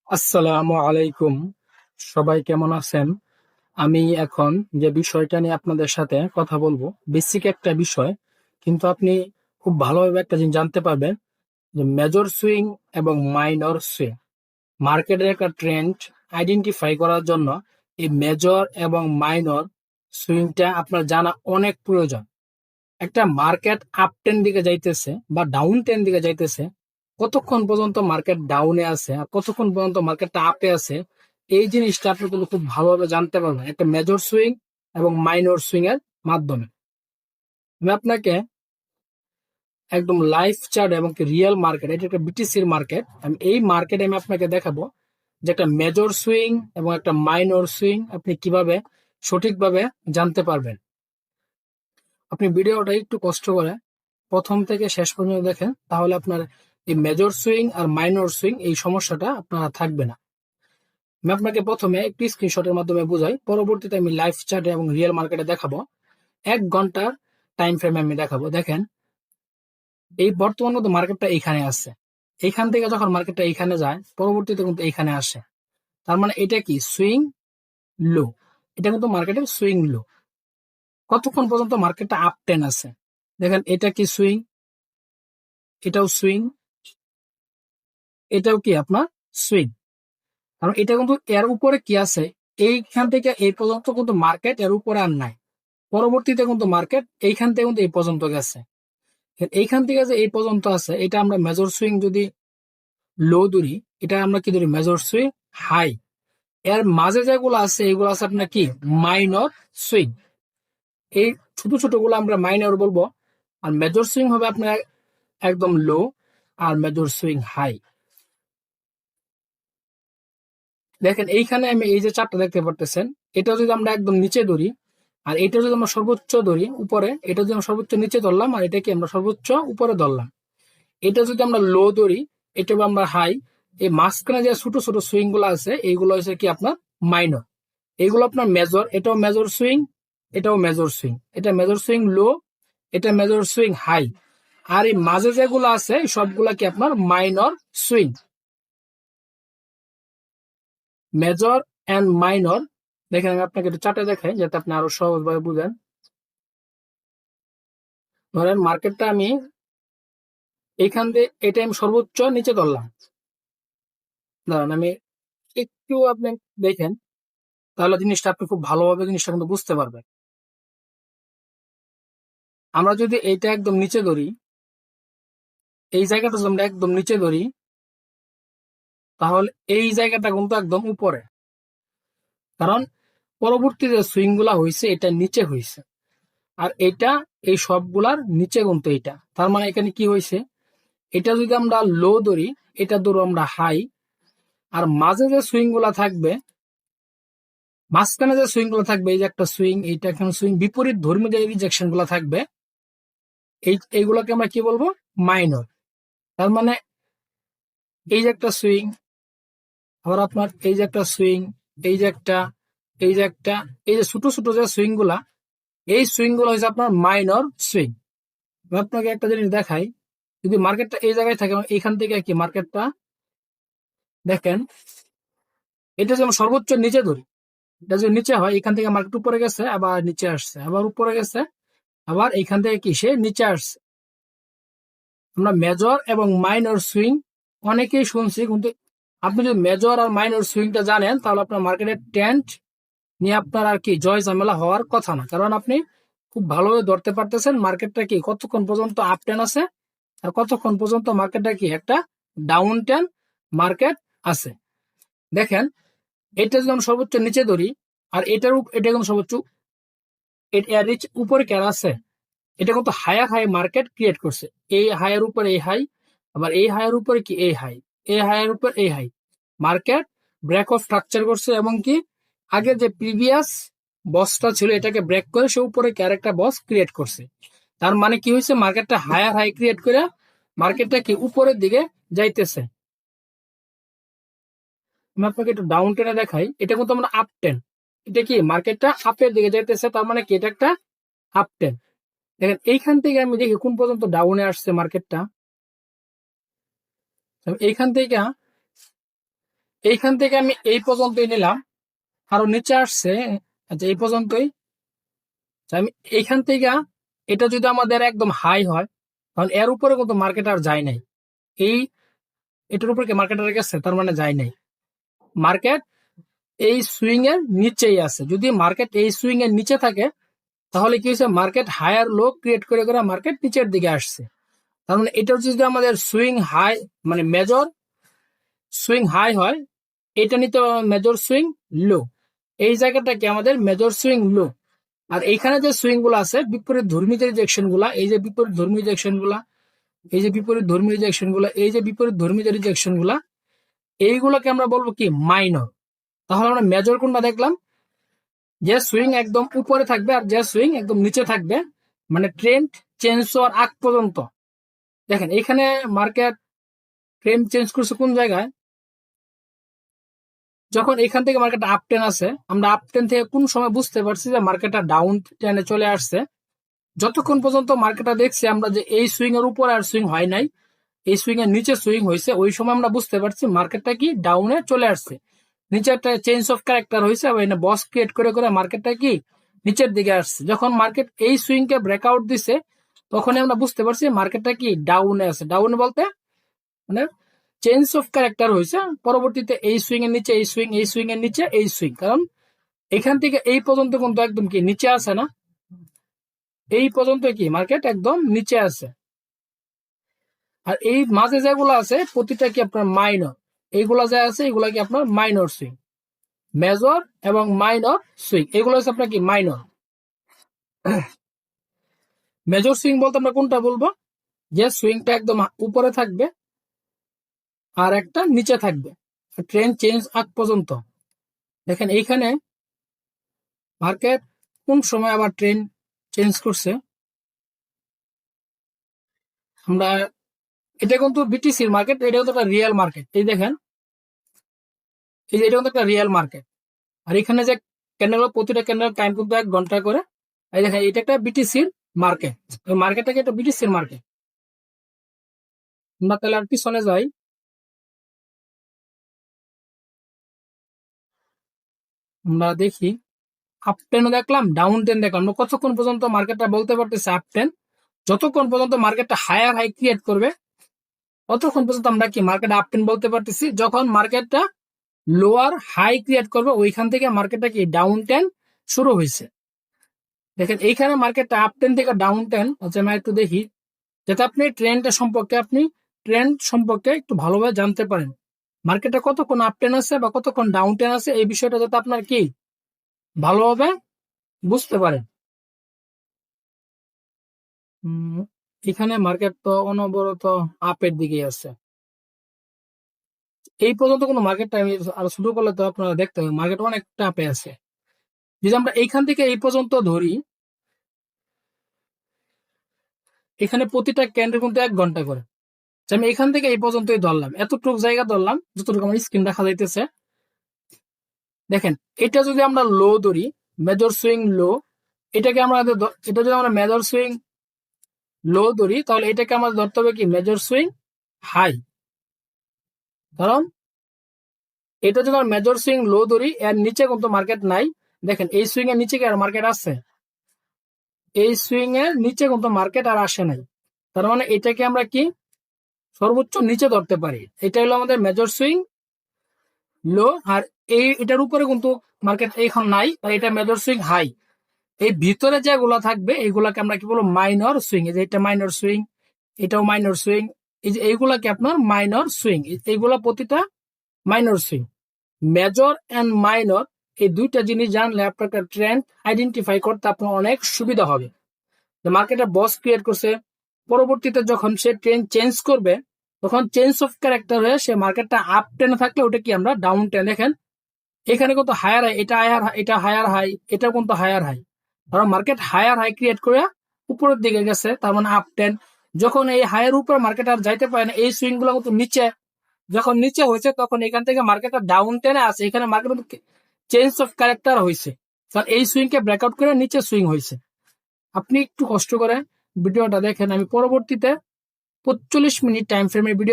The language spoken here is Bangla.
আসসালামু আলাইকুম। সবাই কেমন আছেন? আমি এখন যে বিষয়টা নিয়ে আপনাদের সাথে কথা বলবো, বেসিক একটা বিষয়, কিন্তু আপনি খুব ভালোভাবে একটা জিনিস জানতে পারবেন যে মেজর সুইং এবং মাইনর সুইং মার্কেটের একটা ট্রেন্ড আইডেন্টিফাই করার জন্য এই মেজর এবং মাইনর সুইংটা আপনার জানা অনেক প্রয়োজন। একটা মার্কেট আপ টেন দিকে যাইতেছে বা ডাউন টেন দিকে যাইতেছে, কতক্ষণ পর্যন্ত মার্কেট ডাউনে আছে আর কতক্ষণ পর্যন্ত মার্কেটটা আপে আছে, এই জিনিসটা আপনি কিন্তু খুব ভালোভাবে জানতে পারবেন একটা মেজর সুইং এবং মাইনর সুইং এর মাধ্যমে। আমি আপনাকে একদম লাইভ চার্ট এবং রিয়েল মার্কেট, এটা একটা বিটিসির মার্কেট, আমি এই মার্কেটে আমি আপনাকে দেখাবো যে একটা মেজর সুইং এবং একটা মাইনর সুইং আপনি কিভাবে সঠিকভাবে জানতে পারবেন। আপনি ভিডিওটা একটু কষ্ট করে প্রথম থেকে শেষ পর্যন্ত দেখেন, তাহলে আপনার এই মেজর সুইং আর মাইনর সুইং এই সমস্যাটা আপনার থাকবে না। আমি আপনাকে প্রথমে একটি স্ক্রিনশটের মাধ্যমে বুঝাই, পরবর্তীতে আমি লাইভ চার্টে এবং রিয়েল মার্কেটে দেখাবো। 1 ঘন্টার টাইম ফ্রেমে আমি দেখাবো। দেখেন, এই বর্তমান কিন্তু মার্কেটটা এইখানে আছে, এইখান থেকে যখন মার্কেটটা এইখানে যায় পরবর্তীতে কিন্তু এইখানে আসে, তার মানে এটা কি সুইং লো, এটা কিন্তু মার্কেটের সুইং লো। কতক্ষণ পর্যন্ত মার্কেটটা আপ টেন আছে, দেখেন এটা কি সুইং, এটাও সুইং, এটাও কি আপনার সুইং। কারণ এটা কিন্তু এর উপরে কি আছে, এইখান থেকে এই পর্যন্ত কিন্তু মার্কেট এর উপরে আর নাই, পরবর্তীতে কিন্তু মার্কেট এইখান থেকে কিন্তু এই পর্যন্ত গেছে। এইখান থেকে যে এই পর্যন্ত আছে, এটা আমরা মেজর সুইং যদি লো ধরি, এটা আমরা কি ধরি মেজর সুইং হাই। এর মাঝে যেগুলো আছে এগুলো আছে আপনার কি মাইনর সুইং। এই ছোট ছোট গুলো আমরা মাইনর বলবো, আর মেজর সুইং হবে আপনার একদম লো, আর মেজর সুইং হাই। দেখেন এইখানে আমি এই যে চারটা দেখতে পারতেছেন, এটা যদি আমরা একদম নিচে ধরি আর এটা যদি আমরা সর্বোচ্চ ধরি উপরে, এটা যদি আমরা সর্বোচ্চ নিচে ধরলাম আর এটাকে আমরা সর্বোচ্চ উপরে ধরলাম, এটা যদি আমরা লো ধরি, এটা আমরা হাই, এই মাঝখানে যে ছোট ছোট সুইং গুলো আছে এইগুলো হচ্ছে কি আপনার মাইনর, এইগুলো আপনার মেজর, এটাও মেজর সুইং, এটাও মেজর সুইং, এটা মেজর সুইং লো, এটা মেজর সুইং হাই, আর এই মাঝে যেগুলো আছে সবগুলা কি আপনার minor swing. Major and minor, দেখেন আমি আপনাকে একটু চার্টে দেখাই যাতে আপনি আরো সহজভাবে বুঝেন। ধরেন মার্কেটটা আমি এইখান দিয়ে এটা আমি সর্বোচ্চ নিচে ধরলাম, ধরেন আমি একটু আপনি দেখেন, তাহলে জিনিসটা আপনি খুব ভালোভাবে জিনিসটা কিন্তু বুঝতে পারবেন। আমরা যদি এইটা একদম নিচে ধরি, এই জায়গাটা যদি আমরা একদম নিচে ধরি, তাহলে এই জায়গাটা কিন্তু একদম উপরে, কারণ পরবর্তী যে সুইং গুলা হয়েছে এটা নিচে হয়েছে, আর এটা এই সবগুলার নিচে কিন্তু এটা, তার মানে এখানে কি হয়েছে, এটা যদি আমরা লো ধরি, এটা ধরো আমরা হাই, আর মাঝে যে সুইং গুলা থাকবে, মাঝখানে যে সুইং গুলো থাকবে, এই যে একটা সুইং, এইটা এখানে সুইং, বিপরীত ধর্মী যে রিজেকশন গুলো থাকবে, এইগুলোকে আমরা কি বলবো মাইনর। তার মানে এই যে একটা সুইং, আবার আপনার এই যে একটা সুইং, এই যে একটা, এই যে একটা, এই যে ছোট ছোট যে সুইং গুলা, এই সুইং গুলো হচ্ছে আপনার মাইনর সুইং। আমি আপনাকে একটা জিনিস দেখাই, যদি মার্কেটটা এই জায়গায় থাকে এবং এইখান থেকে কি মার্কেটটা দেখেন, এটা যেমন সর্বোচ্চ নিচে ধরি, এটা যদি নিচে হয় এখান থেকে মার্কেট উপরে গেছে আবার নিচে আসছে, আবার উপরে গেছে, আবার এইখান থেকে কি সে নিচে আসছে। আমরা মেজর এবং মাইনর সুইং অনেকেই শুনছি, কিন্তু আপনি যদি মেজর আর মাইনর সুইংটা জানেন তাহলে আপনার মার্কেটের ট্রেন্ড নিয়ে আপনার আর কি জয় ঝামেলা হওয়ার কথা না, কারণ আপনি খুব ভালোভাবে ধরতে পারতেছেন মার্কেটটা কি কতক্ষণ পর্যন্ত আপ ট্রেন আছে আর কতক্ষণ পর্যন্ত মার্কেটটা কি একটা ডাউন ট্রেন মার্কেট আছে। দেখেন, এটা যদি আমরা সর্বোচ্চ নিচে ধরি আর এটা কিন্তু সর্বোচ্চ উপরে কেন আছে, এটা কিন্তু হায়ার হাই মার্কেট ক্রিয়েট করছে, এই হাইয়ের উপরে এই হাই, আবার এই হাইয়ের উপরে কি এই হাই, এই হাইয়ের উপর এই high, market break of structure করছে এবং কি আগে যে প্রিভিয়াস বসটা ছিল এটাকে ব্রেক করে সে উপরে ক্যারেক্টার বস ক্রিয়েট করছে। তার মানে কি হয়েছে, মার্কেটটা হায়ার হাই ক্রিয়েট করে মার্কেটটা কি উপরের দিকে যাইতেছে। আমি আপনাকে একটু ডাউন টেনে দেখাই, এটা কিন্তু আমরা আপ টেন, এটা কি মার্কেটটা আপের দিকে যাইতেছে, তার মানে কি এটা একটা আপ টেন। দেখেন এইখান থেকে আমি দেখি কোন পর্যন্ত ডাউনে আসছে মার্কেটটা, এইখান থেকে এইখান থেকে আমি এই পর্যন্তই নিলাম, আরো নিচে আসছে, আচ্ছা এই পর্যন্তই। আচ্ছা, আমি এইখান থেকে এটা যদি আমাদের একদম হাই হয়, কারণ এর উপরে কিন্তু মার্কেট আর যায় নাই, এই এটার উপরে মার্কেট আর গেছে, তার মানে যায় নাই। মার্কেট এই সুইং এর নিচেই আছে। যদি মার্কেট এই সুইং এর নিচে থাকে, তাহলে কি হয়েছে, মার্কেট হায়ার লো ক্রিয়েট করে করে মার্কেট নিচের দিকে আসছে। তার মানে এটা যদি আমাদের সুইং হাই, মানে মেজর সুইং হাই হয়, এটা নিতে মেজর সুইং লো, এই জায়গাটাকে আমাদের মেজর সুইং লো। আর এইখানে যে সুইং গুলো আছে বিপরীত ধর্মী যে রিজেকশন গুলা, এই যে বিপরীত ধর্মী রিজেকশন গুলা, এই যে বিপরীত ধর্মী রিজেকশন গুলা, এই যে বিপরীত ধর্মী যে রিজেকশন গুলা, এইগুলোকে আমরা বলবো কি মাইনর। তাহলে আমরা মেজর কোনটা দেখলাম, যে সুইং একদম উপরে থাকবে আর যে সুইং একদম নিচে থাকবে, মানে ট্রেন্ড চেঞ্জ হওয়ার আগ পর্যন্ত। দেখেন এখানে মার্কেট ট্রেন্ড চেঞ্জ করছে কোন জায়গায়, যখন এখান থেকে মার্কেটটা আপ টেন আছে, আমরা আপ টেন থেকে কোন সময় বুঝতে পারছি যে মার্কেটটা ডাউন টেনে চলে আসছে, যতক্ষণ পর্যন্ত মার্কেটটা দেখছি আমরা যে এই সুইং এর উপরে আর সুইং হয় নাই, এই সুইং এর নিচে সুইং হয়েছে, ওই সময় আমরা বুঝতে পারছি মার্কেটটা কি ডাউনে চলে আসছে, নিচে একটা চেঞ্জ অফ ক্যারেক্টার হয়েছে, বস ক্রিয়েট করে করে মার্কেটটা কি নিচের দিকে আসছে। যখন মার্কেট এই সুইং কে ব্রেকআউট দিছে, তখনই আমরা বুঝতে পারছি মার্কেটটা কি ডাউনে আছে। ডাউনে বলতে মানে চেঞ্জ অফ ক্যারেক্টার হয়েছে, পরবর্তীতে এই সুইং এর নিচে এই সুইং, এই সুইং এর নিচে এই সুইং, কারণ এখান থেকে এই পর্যন্ত কিন্তু একদম কি নিচে আছে না, এই পর্যন্ত কি মার্কেট একদম নিচে আছে। আর এই মাঝে যেগুলো আছে প্রতিটা কি আপনার মাইনর, এইগুলা যা আছে এগুলা কি আপনার মাইনর সুইং। মেজর এবং মাইনর সুইং এগুলো হচ্ছে আপনার কি মাইনর। মেজর সুইং বলতে আমরা কোনটা বলবো, যে সুইংটা একদম উপরে থাকবে আর একটা নিচে থাকবে ট্রেন্ড চেঞ্জ আগ পর্যন্ত। দেখেন এইখানে মার্কেট কোন সময় আবার ট্রেন্ড চেঞ্জ করছে, আমরা এটা কিন্তু বিটিসির মার্কেট, এটা কিন্তু একটা রিয়েল মার্কেট। এই দেখেন, এই যে এটা কিন্তু একটা রিয়েল মার্কেট, আর এখানে যে ক্যান্ডেল, প্রতিটা ক্যান্ডেল টাইম কিন্তু 1 ঘন্টা করে। এই দেখেন এটা একটা বিটিসির মার্কেট, ওই মার্কেটটাকে একটা বিটিসির মার্কেট। আমরা তাহলে আর পিছনে যাই, আমরা দেখি আপ টেনও দেখলাম, ডাউন টেন দেখলাম। আমরা কতক্ষণ পর্যন্ত মার্কেটটা বলতে পারতেছি আপ টেন, যতক্ষণ পর্যন্ত মার্কেটটা হায়ার হাই ক্রিয়েট করবে ততক্ষণ পর্যন্ত আমরা কি মার্কেট আপ টেন বলতে পারতেছি। যখন মার্কেটটা লোয়ার হাই ক্রিয়েট করবে, ওইখান থেকে মার্কেটটা কি ডাউন টেন শুরু হয়েছে। দেখেন এইখানে মার্কেটটা আপ টেন থেকে ডাউন টেন, আচ্ছা আমি একটু দেখি, যাতে আপনি ট্রেন্ড সম্পর্কে একটু ভালোভাবে জানতে পারেন, মার্কেটে কতক্ষণ আপ টেন আছে বা কতক্ষণ ডাউন টেন আছে, এই বিষয়টা যাতে আপনার কি ভালোভাবে বুঝতে পারেন। এখানে মার্কেট তো অনবরত আপের দিকে আছে, এই পর্যন্ত কোনো মার্কেট টাইম আর শুরু করলে তো আপনারা দেখতে হবে মার্কেট অনেকটা আপে আছে। যদি আমরা এইখান থেকে এই পর্যন্ত ধরি, এখানে প্রতিটা ক্যান্ডেল কিন্তু 1 ঘন্টা করে। আমি এখান থেকে এই পর্যন্তই ধরলাম, এতটুকু জায়গা ধরলাম যতটুকু আমার স্ক্রিন দেখা যাইতেছে। দেখেন এটা যদি আমরা লো ধরি, মেজর সুইং লো, এটাকে আমরা এটা যদি আমরা মেজর সুইং লো ধরি, তাহলে এটাকে আমাদের ধরতে হবে কি মেজর সুইং হাই। কারণ এটা যদি আমরা মেজর সুইং লো ধরি, এর নিচে কিন্তু মার্কেট নাই। দেখেন এই সুইং এর নিচে কি আর মার্কেট আছে, এই সুইং এর নিচে কিন্তু মার্কেট আর আসে নাই। তার মানে এটাকে আমরা কি সর্বোচ্চ নিচে ধরতে পারি, এটা হলো আমাদের মেজর সুইং লো। আর এটার উপরে কিন্তু মার্কেট এখন নাই, আর এটা মেজর সুইং হাই। এই ভিতরে যেগুলো থাকবে এইগুলাকে আমরা কি বলবো মাইনর সুইং। এই যে এটা মাইনর সুইং, এটাও মাইনর সুইং, এই যে এইগুলাকে আপনার মাইনর সুইং, এইগুলা প্রতিটা minor swing. Major and minor এই দুইটা জিনিস জানলে আপনার ট্রেন্ড আইডেন্টিফাই করতে আপনার অনেক সুবিধা হবে। মার্কেটে বস ক্রিয়েট করছে, পরবর্তীতে যখন সে ট্রেন্ড চেঞ্জ করবে, তখন চেঞ্জ অফ ক্যারেক্টার হয়ে সে মার্কেটটা আপ টেনে থাকলে ওটা কি আমরা ডাউন টেন। দেখেন এখানে কিন্তু হায়ার হাই, এটা হায়ার হাই, এটা কিন্তু হায়ার হাই, কারণ মার্কেট হায়ার হাই ক্রিয়েট করে উপরের দিকে গেছে, তার মানে আপ টেন। যখন এই হাইয়ের উপরে মার্কেট আর যাইতে পারে না, এই সুইং গুলো কিন্তু নিচে, যখন নিচে হয়েছে তখন এখান থেকে মার্কেটটা ডাউন টেনে আছে, এখানে মার্কেট চেঞ্জ অফ ক্যারেক্টার হয়েছে, কারণ এই সুইং কে ব্রেকআউট করে নিচে সুইং হয়েছে। আপনি একটু কষ্ট করে ভিডিওটা দেখেন, আমি পরবর্তীতে 45 মিনিট টাইম ফ্রেমের ভিডিও